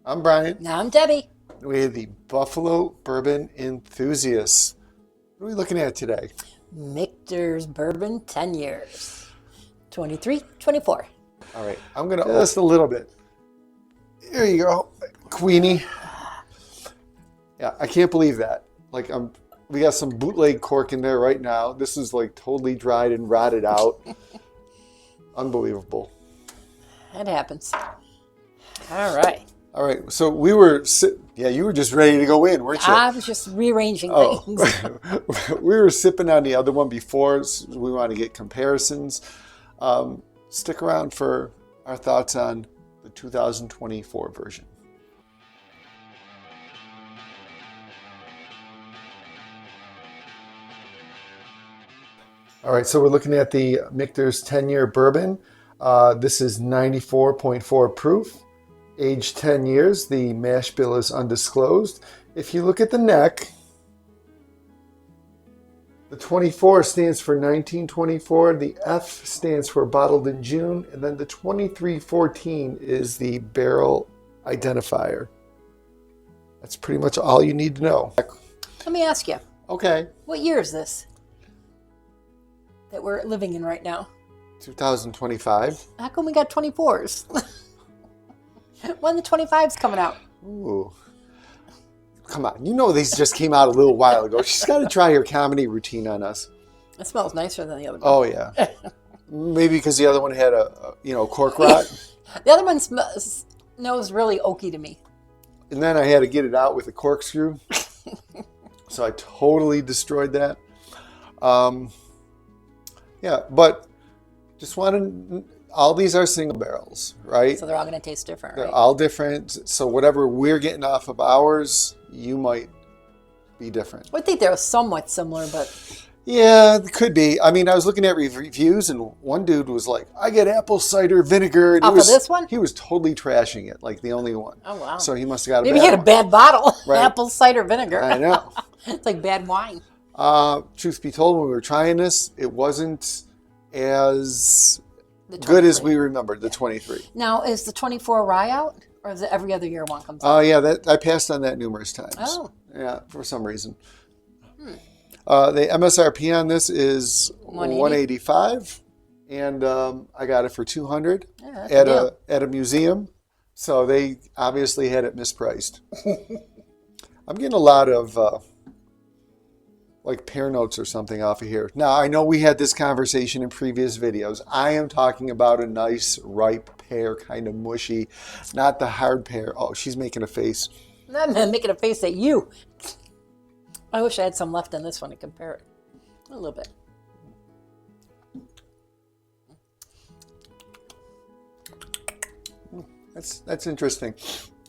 I'm Brian. Now I'm Debbie. We are the Buffalo Bourbon Enthusiasts. What are we looking at today? Michter's Bourbon 10 years. 23, 24. All right, I'm going to just a little bit. There you go, Queenie. Yeah, I can't believe that. We got some bootleg cork in there right now. This is like totally dried and rotted out. Unbelievable. That happens. All right. All right, so we were, you were just ready to go in, weren't you? I was just rearranging things. We were sipping on the other one before, so we want to get comparisons. Stick around for our thoughts on the 2024 version. All right, so we're looking at the Michter's 10-year bourbon. This is 94.4 proof. Aged 10 years. The mash bill is undisclosed. If you look at the neck, the 24 stands for 1924. The F stands for bottled in June. And then the 2314 is the barrel identifier. That's pretty much all you need to know. Let me ask you, Okay. what year is this that we're living in right now? 2025. How come we got 24s? When the 25's coming out? Ooh. Come on. You know these just came out a little while ago. She's got to try her comedy routine on us. It smells nicer than the other one. Oh, yeah. Maybe because the other one had a cork rot. The other one smells really oaky to me. And then I had to get it out with a corkscrew. So I totally destroyed that. Yeah, but just wanted... All these are single barrels, right? So they're all going to taste different, They're right? all different. So whatever we're getting off of ours, you might be different. I think they're somewhat similar, but... Yeah, it could be. I mean, I was looking at reviews, and one dude was like, I get apple cider vinegar. And Off of this one? He was totally trashing it, like the only one. Oh, wow. So he must have got Maybe he had a bad bottle. Right. Apple cider vinegar. I know. It's like bad wine. Truth be told, when we were trying this, it wasn't as... The good as 23. we remembered, the 23. Now, is the 24 rye out? Or is it every other year one comes out? Yeah, I passed on that numerous times. Oh. Yeah, for some reason. The MSRP on this is 185, and I got it for 200 Yeah, that's a deal. at a museum. So they obviously had it mispriced. I'm getting a lot of like pear notes or something off of here. Now, I know we had this conversation in previous videos. I am talking about a nice ripe pear, kind of mushy, not the hard pear. Oh, she's making a face. I'm making a face at you. I wish I had some left in this one to compare it. A little bit. That's interesting.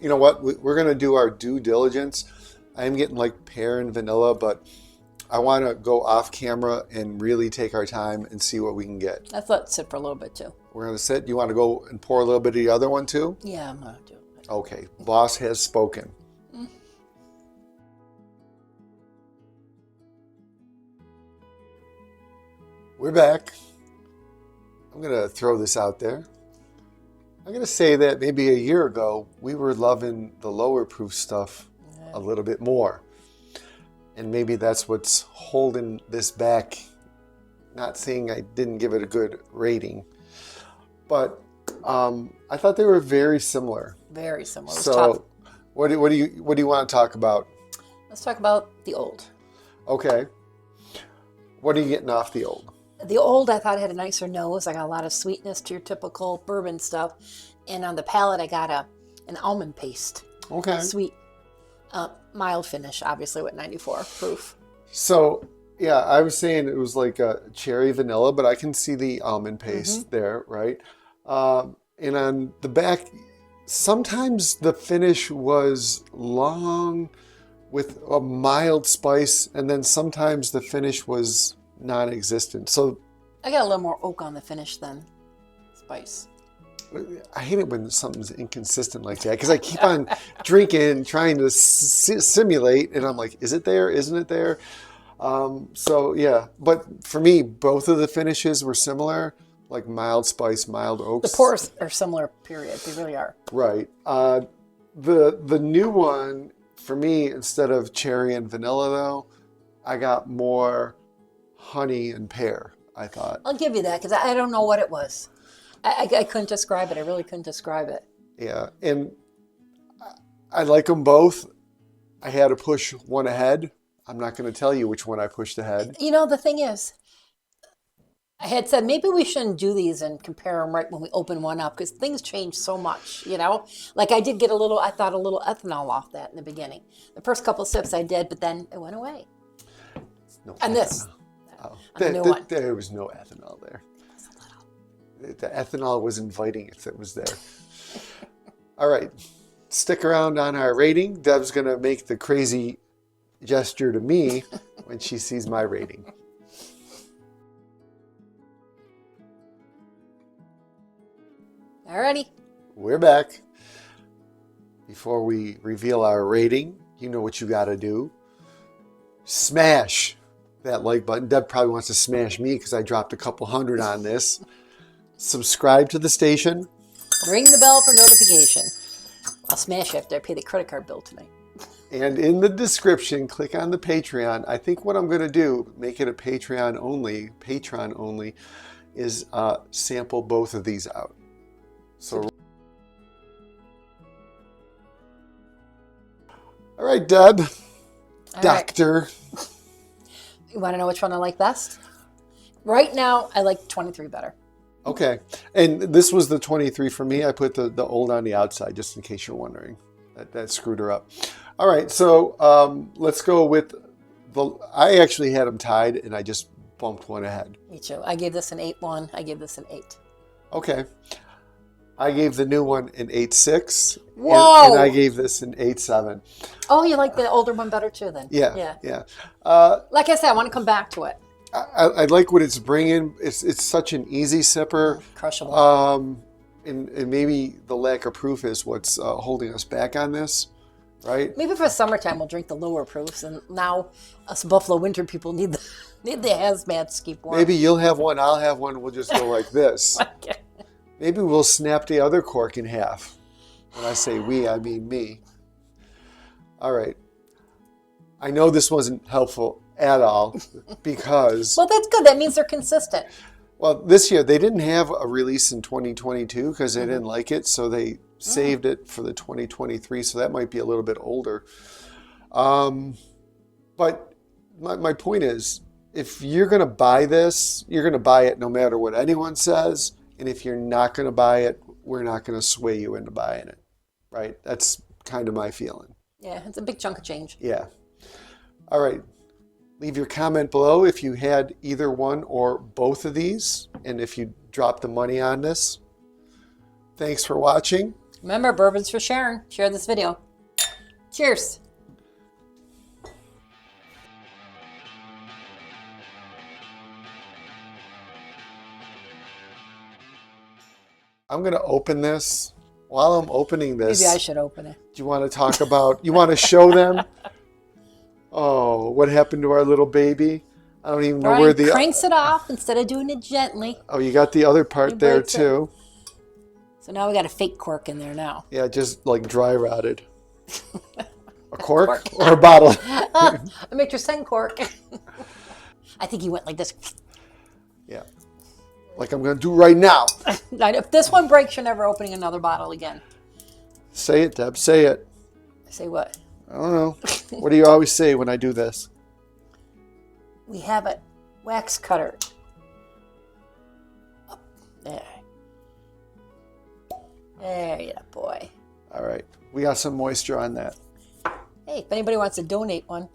You know what? We're going to do our due diligence. I am getting like pear and vanilla, but I want to go off camera and really take our time and see what we can get. Let's let it sit for a little bit too. We're going to sit. You want to go and pour a little bit of the other one too? Yeah, I'm going to do it. Okay. Boss has spoken. We're back. I'm going to throw this out there. I'm going to say that maybe a year ago, we were loving the lower proof stuff a little bit more. And maybe that's what's holding this back. Not saying I didn't give it a good rating, but I thought they were very similar. Very similar. So, what do you want to talk about? Let's talk about the old. Okay. What are you getting off the old? The old, I thought, had a nicer nose. I got a lot of sweetness to your typical bourbon stuff. And on the palate, I got an almond paste. Okay. Sweet, mild finish, obviously, with 94 proof. So, yeah, I was saying it was like a cherry vanilla, but I can see the almond paste there, right? And on the back, sometimes the finish was long with a mild spice, and then sometimes the finish was non-existent. So I got a little more oak on the finish than spice. I hate it when something's inconsistent like that, because I keep on drinking, trying to simulate, and I'm like, is it there? Isn't it there? So yeah, but for me, both of the finishes were similar, like mild spice, mild oaks. The pours are similar, period. They really are. Right. The new one, for me, instead of cherry and vanilla, though, I got more honey and pear, I thought. I'll give you that because I don't know what it was. I couldn't describe it. I really couldn't describe it. Yeah, and I like them both. I had to push one ahead. I'm not going to tell you which one I pushed ahead. You know, the thing is, I had said maybe we shouldn't do these and compare them right when we open one up because things change so much, you know? Like I did get I thought a little ethanol off that in the beginning. The first couple sips I did, but then it went away. No And this, Oh, on the new one. there was no ethanol there. The ethanol was inviting if it was there. All right. Stick around on our rating. Deb's going to make the crazy gesture to me when she sees my rating. Alrighty. We're back. Before we reveal our rating, you know what you got to do. Smash that like button. Deb probably wants to smash me because I dropped a couple hundred on this. Subscribe to the station. Ring the bell for notification. I'll smash after I pay the credit card bill tonight. And in the description, click on the Patreon. I think what I'm going to do, make it a Patreon only, is sample both of these out. So, all right, Deb, All Doctor. right. You want to know which one I like best? Right now, I like 23 better. Okay, and this was the 23 for me. I put the old on the outside just in case you're wondering. That screwed her up. All right, so let's go with I actually had them tied, and I just bumped one ahead. Me too. I gave this an 8.1. I gave this an 8. Okay. I gave the new one an 8.6. Whoa! And I gave this an 8.7. Oh, you like the older one better too then? Yeah. Like I said, I want to come back to it. I like what it's bringing. It's such an easy sipper. Crushable. And maybe the lack of proof is what's holding us back on this, right? Maybe for summertime we'll drink the lower proofs, and now us Buffalo winter people need the hazmats to keep warm. Maybe you'll have one, I'll have one. We'll just go like this. Okay. Maybe we'll snap the other cork in half. When I say we, I mean me. All right. I know this wasn't helpful at all because... Well, that's good. That means they're consistent. Well, this year they didn't have a release in 2022 because they didn't like it, so they saved it for the 2023, so that might be a little bit older. But my point is, if you're going to buy this, you're going to buy it no matter what anyone says, and if you're not going to buy it, we're not going to sway you into buying it, right? That's kind of my feeling. Yeah, it's a big chunk of change. Yeah. All right. Leave your comment below if you had either one or both of these, and if you dropped the money on this. Thanks for watching. Remember, bourbon's for sharing. Share this video. Cheers. I'm going to open this. While I'm opening this, Maybe I should open it. do you want to talk about, you want to show them? Oh, what happened to our little baby? I don't even know Brian where the... cranks it off instead of doing it gently. Oh, you got the other part there too. So now we got a fake cork in there now. Yeah, just like dry rotted. A cork or a bottle? A Michter Sen cork. I think he went like this. Yeah. Like I'm going to do right now. If this one breaks, you're never opening another bottle again. Say it, Deb. Say it. Say what? I don't know. What do you always say when I do this? We have a wax cutter. Up there. There you boy. All right. We got some moisture on that. Hey, if anybody wants to donate one,